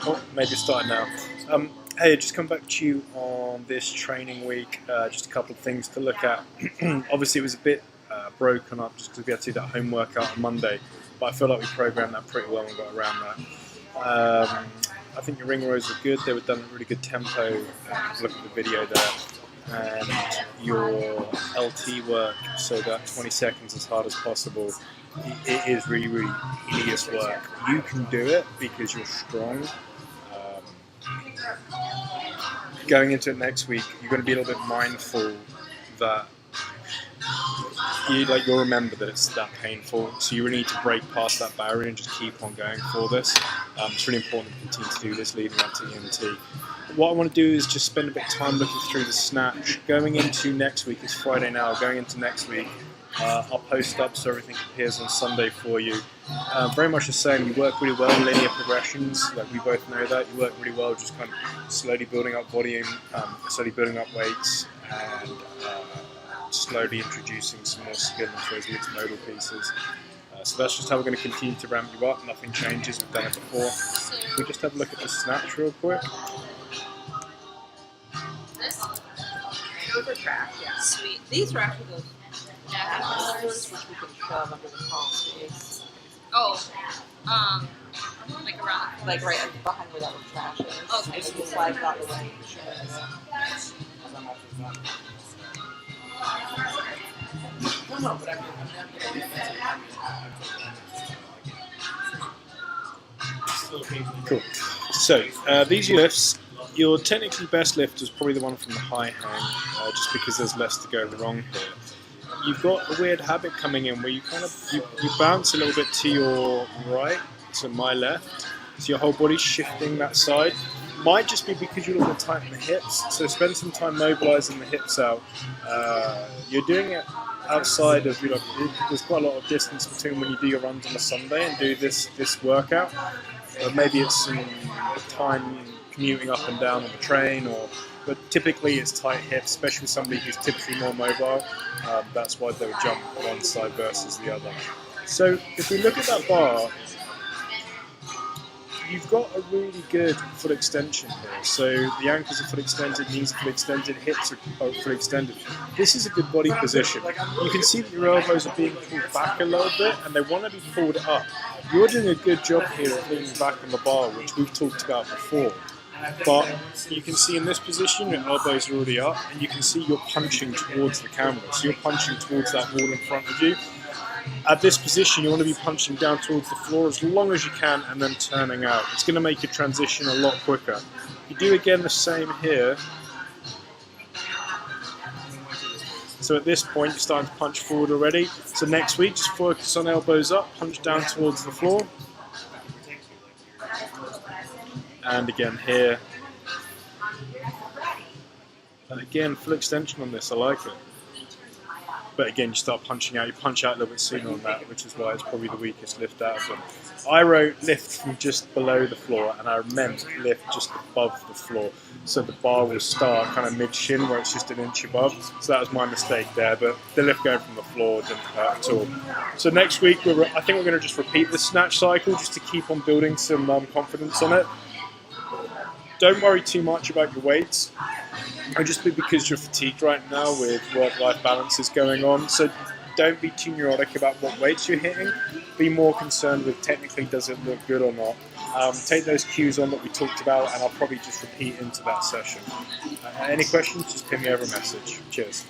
Oh, maybe starting now. Hey, just come back to you on this training week. Just a couple of things to look at. Obviously, it was a bit broken up just because we had to do that home workout on Monday, but I feel like we programmed that pretty well and got around that. I think your ring rows were good. They were done at a really good tempo. Look at the video there. And your LT work, so that 20 seconds as hard as possible, it is really, really hideous work. You can do it because you're strong. Going into it next week, you're going to be a little bit mindful that you'll remember that it's that painful, so you really need to break past that barrier and just keep on going for this. It's really important to continue to do this leading up to EMT. What I want to do is just spend a bit of time looking through the snatch. Going into next week, it's Friday now, going into next week, I'll post up so everything appears on Sunday for you. Very much the same, you work really well in linear progressions, like we both know that. You work really well just kind of slowly building up volume, slowly building up weights, and slowly introducing some more skill into those mixed modal pieces. So that's just how we're going to continue to ramp you up. Nothing changes, we've done it before. Can we just have a look at the snatch real quick? Those are trash, yeah. Sweet. These are actually those rollers which we can shove under the palm space. Oh, like around. Like right behind where that little trash is. Okay. And you slide it out the way. Cool. So, these lifts, your technically best lift is probably the one from the high hang, just because there's less to go wrong here. You've got a weird habit coming in where you kind of you bounce a little bit to your right, to my left, so your whole body's shifting that side. Might just be because you're a little bit tight in the hips, so spend some time mobilizing the hips out. You're doing it outside of, there's quite a lot of distance between when you do your runs on a Sunday and do this workout. Maybe it's some time commuting up and down on the train, but typically it's tight hips, especially with somebody who's typically more mobile. That's why they would jump one side versus the other. So if we look at that bar, you've got a really good foot extension here. So the ankles are fully extended, knees are fully extended, hips are fully extended. This is a good body position. You can see that your elbows are being pulled back a little bit and they want to be pulled up. You're doing a good job here of leaning back on the bar, which we've talked about before. But you can see in this position, your elbows are already up, and you can see you're punching towards the camera. So you're punching towards that wall in front of you. At this position, you want to be punching down towards the floor as long as you can and then turning out. It's going to make your transition a lot quicker. You do again the same here. So at this point, you're starting to punch forward already. So next week, just focus on elbows up, punch down towards the floor. And again here. And again, full extension on this, I like it. But again, you start punching out, you punch out a little bit sooner on that, which is why it's probably the weakest lift out of them. I wrote lift from just below the floor, and I meant lift just above the floor. So the bar will start kind of mid-shin, where it's just an inch above. So that was my mistake there, but the lift going from the floor didn't hurt at all. So next week, I think we're going to just repeat the snatch cycle, just to keep on building some confidence on it. Don't worry too much about your weights. It'll just be because you're fatigued right now with work-life balances going on. So don't be too neurotic about what weights you're hitting. Be more concerned with technically does it look good or not. Take those cues on that we talked about, and I'll probably just repeat into that session. Any questions, just ping me over a message. Cheers.